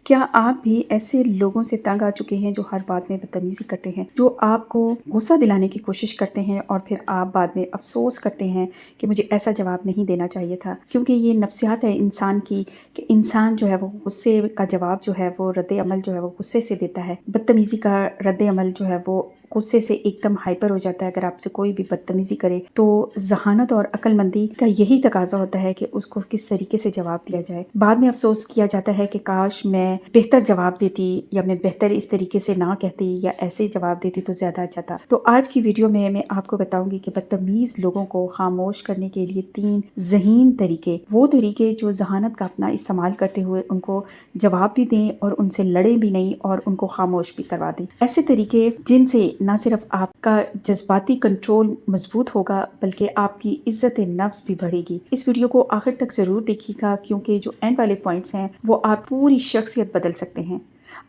کیا آپ بھی ایسے لوگوں سے تنگ آ چکے ہیں جو ہر بات میں بدتمیزی کرتے ہیں، جو آپ کو غصہ دلانے کی کوشش کرتے ہیں اور پھر آپ بعد میں افسوس کرتے ہیں کہ مجھے ایسا جواب نہیں دینا چاہیے تھا؟ کیونکہ یہ نفسیات ہے انسان کی کہ انسان جو ہے وہ غصے کا جواب جو ہے وہ رد عمل جو ہے وہ غصے سے دیتا ہے۔ بدتمیزی کا رد عمل جو ہے وہ غصے سے ایک دم ہائپر ہو جاتا ہے۔ اگر آپ سے کوئی بھی بدتمیزی کرے تو ذہانت اور عقل مندی کا یہی تقاضا ہوتا ہے کہ اس کو کس طریقے سے جواب دیا جائے۔ بعد میں افسوس کیا جاتا ہے کہ کاش میں بہتر جواب دیتی یا میں بہتر اس طریقے سے نہ کہتی یا ایسے جواب دیتی تو زیادہ اچھا تھا۔ تو آج کی ویڈیو میں آپ کو بتاؤں گی کہ بدتمیز لوگوں کو خاموش کرنے کے لیے 3 ذہین طریقے، وہ طریقے جو ذہانت کا اپنا استعمال کرتے ہوئے ان کو جواب بھی دیں اور ان سے لڑیں بھی نہیں اور ان کو خاموش بھی کروا دیں۔ ایسے طریقے جن سے نہ صرف آپ کا جذباتی کنٹرول مضبوط ہوگا بلکہ آپ کی عزت نفس بھی بڑھے گی۔ اس ویڈیو کو آخر تک ضرور دیکھیے گا کیونکہ جو اینڈ والے پوائنٹس ہیں وہ آپ پوری شخصیت بدل سکتے ہیں۔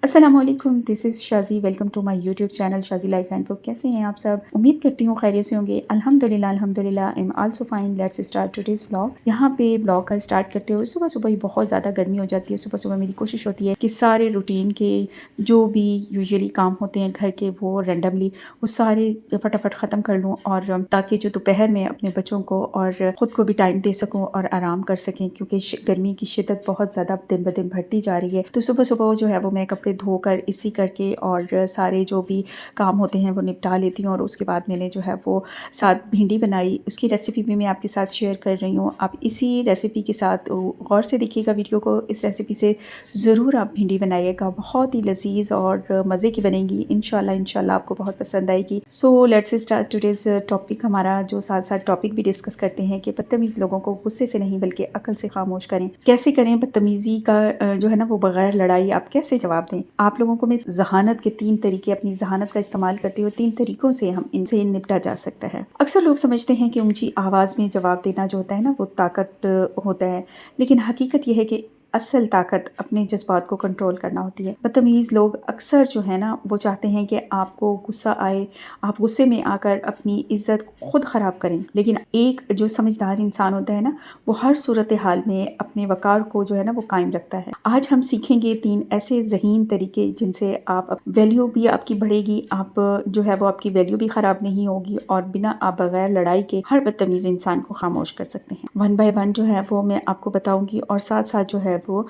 السلام علیکم، this is Shazi, welcome to my YouTube channel Shazi life and book. کیسے ہیں آپ سب؟ امید کرتی ہوں خیریت سے ہوں گے۔ الحمدللہ I am also fine. Let's start today's vlog. یہاں پہ ولاگ کا اسٹارٹ کرتے ہوئے صبح صبح ہی بہت زیادہ گرمی ہو جاتی ہے۔ صبح صبح میری کوشش ہوتی ہے کہ سارے روٹین کے جو بھی یوزلی کام ہوتے ہیں گھر کے وہ رینڈملی وہ سارے فٹافٹ ختم کر لوں، اور تاکہ جو دوپہر میں اپنے بچوں کو اور خود کو بھی ٹائم دے سکوں اور آرام کر سکیں، کیونکہ گرمی کی شدت بہت زیادہ دن بدن بڑھتی جا رہی ہے۔ تو صبح صبح جو ہے وہ میں کپڑے دھو کر استری کر کے اور سارے جو بھی کام ہوتے ہیں وہ نپٹا لیتی ہوں، اور اس کے بعد میں نے جو ہے وہ ساتھ بھنڈی بنائی۔ اس کی ریسیپی بھی میں آپ کے ساتھ شیئر کر رہی ہوں۔ آپ اسی ریسیپی کے ساتھ غور سے دیکھیے گا ویڈیو کو۔ اس ریسیپی سے ضرور آپ بھنڈی بنائیے گا، بہت ہی لذیذ اور مزے کی بنے گی انشاءاللہ آپ کو بہت پسند آئے گی۔ So let's start today's topic ہمارا، جو ساتھ ساتھ ٹاپک بھی ڈسکس کرتے ہیں کہ بدتمیز لوگوں کو غصے سے نہیں بلکہ عقل سے خاموش کریں۔ کیسے کریں بدتمیزی کا جو ہے نا وہ بغیر لڑائی آپ کیسے جواب دیں؟ آپ لوگوں کو میں ذہانت کے 3 طریقے، اپنی ذہانت کا استعمال کرتے ہوئے 3 طریقوں سے ہم ان سے نپٹا جا سکتا ہے۔ اکثر لوگ سمجھتے ہیں کہ اونچی آواز میں جواب دینا جو ہوتا ہے نا وہ طاقت ہوتا ہے، لیکن حقیقت یہ ہے کہ اصل طاقت اپنے جذبات کو کنٹرول کرنا ہوتی ہے۔ بدتمیز لوگ اکثر جو ہے نا وہ چاہتے ہیں کہ آپ کو غصہ آئے، آپ غصے میں آ کر اپنی عزت خود خراب کریں، لیکن ایک جو سمجھدار انسان ہوتا ہے نا وہ ہر صورتحال میں اپنے وقار کو جو ہے نا وہ قائم رکھتا ہے۔ آج ہم سیکھیں گے 3 ایسے ذہین طریقے جن سے آپ ویلیو بھی آپ کی بڑھے گی، آپ جو ہے وہ آپ کی ویلیو بھی خراب نہیں ہوگی، اور بنا آپ بغیر لڑائی کے ہر بدتمیز انسان کو خاموش کر سکتے ہیں۔ 1 بائی 1 جو ہے وہ میں آپ کو بتاؤں گی، اور ساتھ ساتھ جو ہے وہ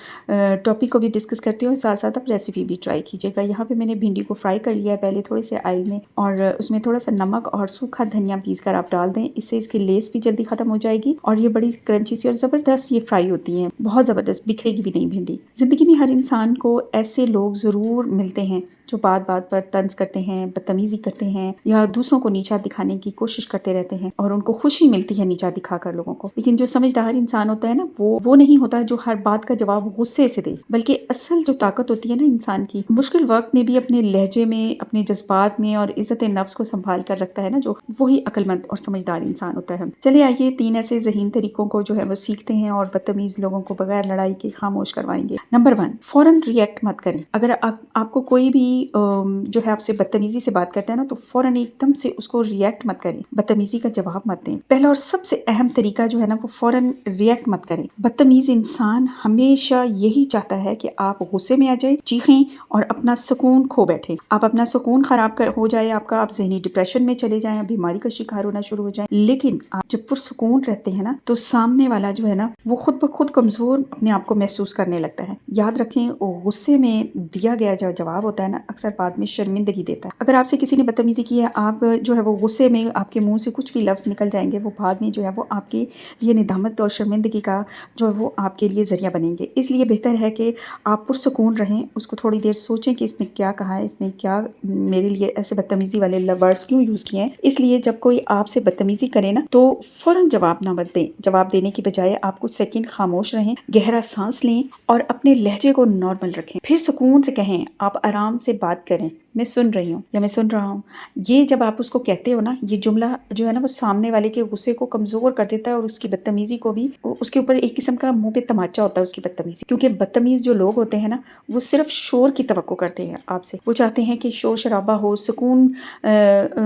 ٹاپک کو بھی ڈسکس کرتی ہوں، ساتھ ساتھ آپ ریسیپی بھی ٹرائی کیجیے گا۔ یہاں پہ میں نے بھنڈی کو فرائی کر لیا ہے پہلے تھوڑے سے آئل میں، اور اس میں تھوڑا سا نمک اور سوکھا دھنیا پیس کر آپ ڈال دیں، اس سے اس کی لیس بھی جلدی ختم ہو جائے گی، اور یہ بڑی کرنچی سی اور زبردست یہ فرائی ہوتی ہیں، بہت زبردست، بکھرے گی بھی نہیں بھنڈی۔ زندگی میں ہر انسان کو ایسے لوگ ضرور ملتے ہیں جو بات بات پر طنز کرتے ہیں، بدتمیزی کرتے ہیں، یا دوسروں کو نیچا دکھانے کی کوشش کرتے رہتے ہیں، اور ان کو خوشی ملتی ہے نیچا دکھا کر لوگوں کو۔ لیکن جو سمجھدار انسان ہوتا ہے نا وہ نہیں ہوتا جو ہر بات کا جواب غصے سے دے، بلکہ اصل جو طاقت ہوتی ہے نا انسان کی، مشکل وقت میں بھی اپنے لہجے میں، اپنے جذبات میں اور عزت نفس کو سنبھال کر رکھتا ہے نا جو، وہی عقل مند اور سمجھدار انسان ہوتا ہے۔ چلے آئیے 3 ایسے ذہین طریقوں کو جو ہے وہ سیکھتے ہیں اور بدتمیز لوگوں کو بغیر لڑائی کے خاموش کروائیں گے۔ نمبر 1، فوراً ریئیکٹ مت کریں۔ اگر آپ کو کوئی بھی جو ہے آپ سے بدتمیزی سے بات کرتا ہے نا تو فوراً ایک دم سے اس کو ریئیکٹ مت کریں، بدتمیزی کا جواب مت دیں۔ پہلا اور سب سے اہم طریقہ جو ہے نا وہ فوراً ریئیکٹ مت کریں۔ بدتمیز انسان ہمیشہ یہی چاہتا ہے کہ آپ غصے میں آ جائیں، چیخیں اور اپنا سکون کھو بیٹھیں، آپ اپنا سکون خراب ہو جائے آپ کا، آپ ذہنی ڈپریشن میں چلے جائیں، بیماری کا شکار ہونا شروع ہو جائیں۔ لیکن آپ جب پرسکون رہتے ہیں نا تو سامنے والا جو ہے نا وہ خود بخود کمزور اپنے آپ کو محسوس کرنے لگتا ہے۔ یاد رکھیں غصے میں دیا گیا جو جواب ہوتا ہے نا اکثر بعد میں شرمندگی دیتا ہے۔ اگر آپ سے کسی نے بدتمیزی کی ہے، آپ جو ہے وہ غصے میں آپ کے منہ سے کچھ بھی لفظ نکل جائیں گے، وہ بعد میں جو ہے وہ آپ کے لیے ندامت اور شرمندگی کا جو ہے وہ آپ کے لیے ذریعہ بنیں گے۔ اس لیے بہتر ہے کہ آپ پرسکون رہیں، اس کو تھوڑی دیر سوچیں کہ اس نے کیا کہا ہے، اس نے کیا میرے لیے ایسے بدتمیزی والے ورڈز کیوں یوز کیے ہیں۔ اس لیے جب کوئی آپ سے بدتمیزی کرے نا تو فوراً جواب نہ مت دیں، جواب دینے کی بجائے آپ کچھ سیکنڈ خاموش رہیں، گہرا سانس لیں اور اپنے لہجے کو نارمل رکھیں، پھر سکون سے کہیں۔ آپ آرام سے بات کریں، میں سن رہی ہوں یا میں سن رہا ہوں، یہ جب آپ اس کو کہتے ہو نا، یہ جملہ جو ہے نا وہ سامنے والے کے غصے کو کمزور کر دیتا ہے اور اس کی بدتمیزی کو بھی، اس کے اوپر ایک قسم کا منہ پہ تماچا ہوتا ہے اس کی بدتمیزی، کیونکہ بدتمیز جو لوگ ہوتے ہیں نا وہ صرف شور کی توقع کرتے ہیں آپ سے، وہ چاہتے ہیں کہ شور شرابہ ہو، سکون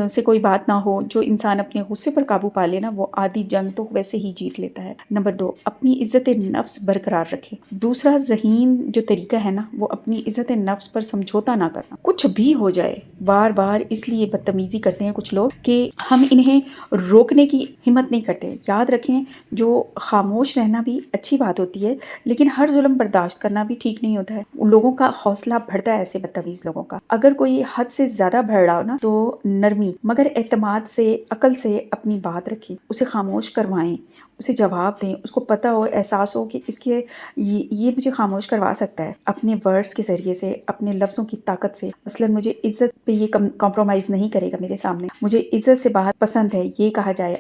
سے کوئی بات نہ ہو۔ جو انسان اپنے غصے پر قابو پا لے نا وہ آدھی جنگ تو ویسے ہی جیت لیتا ہے۔ نمبر 2، اپنی عزت نفس برقرار رکھے۔ دوسرا ذہین جو طریقہ ہے نا وہ اپنی عزت نفس پر سمجھوتا نہ کرنا، کچھ بھی ہو جائے۔ بار بار اس لیے بدتمیزی کرتے ہیں کچھ لوگ کہ ہم انہیں روکنے کی ہمت نہیں کرتے۔ یاد رکھیں، جو خاموش رہنا بھی اچھی بات ہوتی ہے، لیکن ہر ظلم برداشت کرنا بھی ٹھیک نہیں ہوتا ہے۔ ان لوگوں کا حوصلہ بڑھتا ہے ایسے بدتمیز لوگوں کا۔ اگر کوئی حد سے زیادہ بڑھ رہا ہو نا تو نرمی مگر اعتماد سے، عقل سے اپنی بات رکھیں، اسے خاموش کروائیں، اسے جواب دیں، اس کو پتہ ہو، احساس ہو کہ اس کے یہ مجھے خاموش کروا سکتا ہے اپنے ورڈز کے ذریعے سے، اپنے لفظوں کی طاقت سے۔ مثلاً مجھے عزت پہ یہ کمپرومائز نہیں کرے گا میرے سامنے، مجھے عزت سے بات پسند ہے، یہ کہا جائے،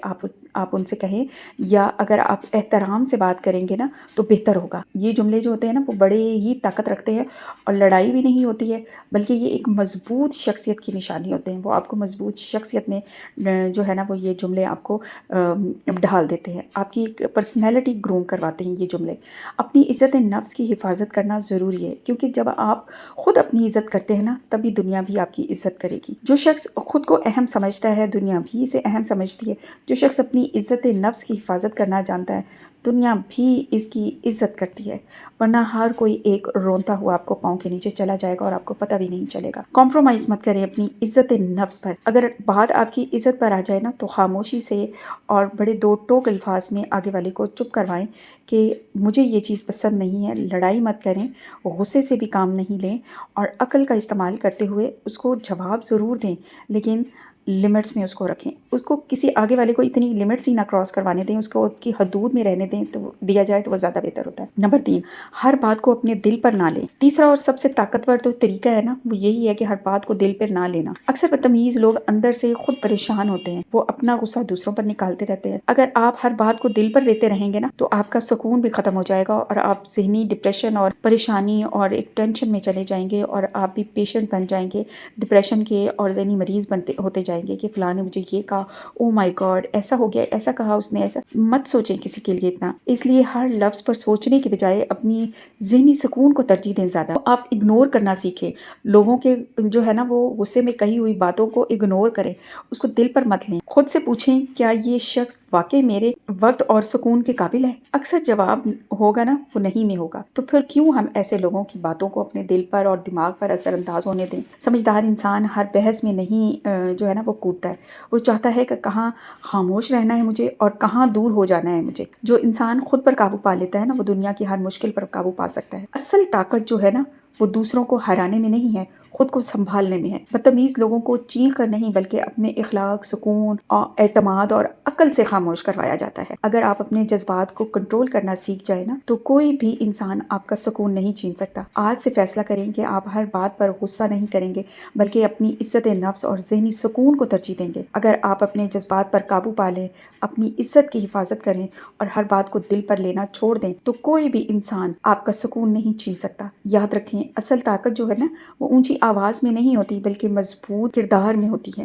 آپ ان سے کہیں، یا اگر آپ احترام سے بات کریں گے نا تو بہتر ہوگا۔ یہ جملے جو ہوتے ہیں نا وہ بڑے ہی طاقت رکھتے ہیں اور لڑائی بھی نہیں ہوتی ہے، بلکہ یہ ایک مضبوط شخصیت کی نشانی ہوتے ہیں۔ وہ آپ کو مضبوط شخصیت میں جو ہے نا وہ یہ جملے آپ کو ڈھال دیتے ہیں، آپ کی ایک پرسنالٹی گروم کرواتے ہیں یہ جملے۔ اپنی عزت نفس کی حفاظت کرنا ضروری ہے، کیونکہ جب آپ خود اپنی عزت کرتے ہیں نا تبھی دنیا بھی آپ کی عزت کرے گی۔ جو شخص خود کو اہم سمجھتا ہے دنیا بھی اسے اہم سمجھتی ہے۔ جو شخص اپنی عزت نفس کی حفاظت کرنا جانتا ہے دنیا بھی اس کی عزت کرتی ہے، ورنہ ہر کوئی ایک رونتا ہوا آپ کو پاؤں کے نیچے چلا جائے گا اور آپ کو پتہ بھی نہیں چلے گا۔ کمپرومائز مت کریں اپنی عزت نفس پر۔ اگر بات آپ کی عزت پر آ جائے نا تو خاموشی سے اور بڑے دو ٹوک الفاظ میں آگے والے کو چپ کروائیں کہ مجھے یہ چیز پسند نہیں ہے۔ لڑائی مت کریں، غصے سے بھی کام نہیں لیں، اور عقل کا استعمال کرتے ہوئے اس کو جواب ضرور دیں، لیکن لمٹس میں اس کو رکھیں۔ اس کو کسی آگے والے کو اتنی لمٹس ہی نہ کراس کروانے دیں، اس کو اس کی حدود میں رہنے دیں، تو دیا جائے تو وہ زیادہ بہتر ہوتا ہے۔ نمبر 3، ہر بات کو اپنے دل پر نہ لیں۔ تیسرا اور سب سے طاقتور تو طریقہ ہے نا وہ یہی ہے کہ ہر بات کو دل پر نہ لینا۔ اکثر بدتمیز لوگ اندر سے خود پریشان ہوتے ہیں، وہ اپنا غصہ دوسروں پر نکالتے رہتے ہیں۔ اگر آپ ہر بات کو دل پر لیتے رہیں گے نا تو آپ کا سکون بھی ختم ہو جائے گا اور آپ ذہنی ڈپریشن اور پریشانی اور ایک ٹینشن میں چلے جائیں گے، اور آپ بھی پیشنٹ بن جائیں گے ڈپریشن کے اور ذہنی مریض ہوتے جائیں گے کہ فلاں نے مجھے یہ کہا، او مائی گاڈ ایسا ہو گیا، ایسا کہا اس نے، ایسا مت سوچیں کسی کے لیے اتنا۔ اس لیے ہر لفظ پر سوچنے کے بجائے اپنی ذہنی سکون کو ترجیح دیں زیادہ۔ آپ اگنور کرنا سیکھیں، لوگوں کے جو ہے نا وہ غصے میں کہی ہوئی باتوں کو اگنور کریں، اس کو دل پر مت لیں۔ خود سے پوچھیں کیا یہ شخص واقعی میرے وقت اور سکون کے قابل ہے؟ اکثر جواب ہوگا نا وہ نہیں میں ہوگا، تو پھر کیوں ہم ایسے لوگوں کی باتوں کو اپنے دل پر اور دماغ پر اثر انداز ہونے دیں؟ سمجھدار انسان ہر بحث میں نہیں جو ہے نا وہ کودتا ہے، وہ چاہتا ہے کہ کہاں خاموش رہنا ہے مجھے اور کہاں دور ہو جانا ہے مجھے۔ جو انسان خود پر قابو پا لیتا ہے نا وہ دنیا کی ہر مشکل پر قابو پا سکتا ہے۔ اصل طاقت جو ہے نا وہ دوسروں کو ہرانے میں نہیں ہے، خود کو سنبھالنے میں ہے۔ بدتمیز لوگوں کو چیخ کر نہیں بلکہ اپنے اخلاق، سکون، اعتماد اور عقل سے خاموش کروایا جاتا ہے۔ اگر آپ اپنے جذبات کو کنٹرول کرنا سیکھ جائے نا تو کوئی بھی انسان آپ کا سکون نہیں چھین سکتا۔ آج سے فیصلہ کریں کہ آپ ہر بات پر غصہ نہیں کریں گے بلکہ اپنی عزت نفس اور ذہنی سکون کو ترجیح دیں گے۔ اگر آپ اپنے جذبات پر قابو پا لیں، اپنی عزت کی حفاظت کریں اور ہر بات کو دل پر لینا چھوڑ دیں تو کوئی بھی انسان آپ کا سکون نہیں چھین سکتا۔ یاد رکھیں، اصل طاقت جو ہے نا وہ اونچی آواز میں نہیں ہوتی بلکہ مضبوط کردار میں ہوتی ہے۔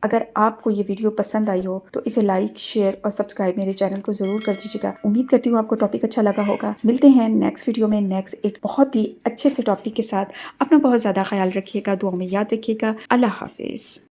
اگر آپ کو یہ ویڈیو پسند آئی ہو تو اسے لائک، شیئر اور سبسکرائب میرے چینل کو ضرور کر دیجیے گا۔ امید کرتی ہوں آپ کو ٹاپک اچھا لگا ہوگا۔ ملتے ہیں نیکسٹ ویڈیو میں ایک بہت ہی اچھے سے ٹاپک کے ساتھ۔ اپنا بہت زیادہ خیال رکھیے گا، دعاؤں میں یاد رکھیے گا۔ اللہ حافظ۔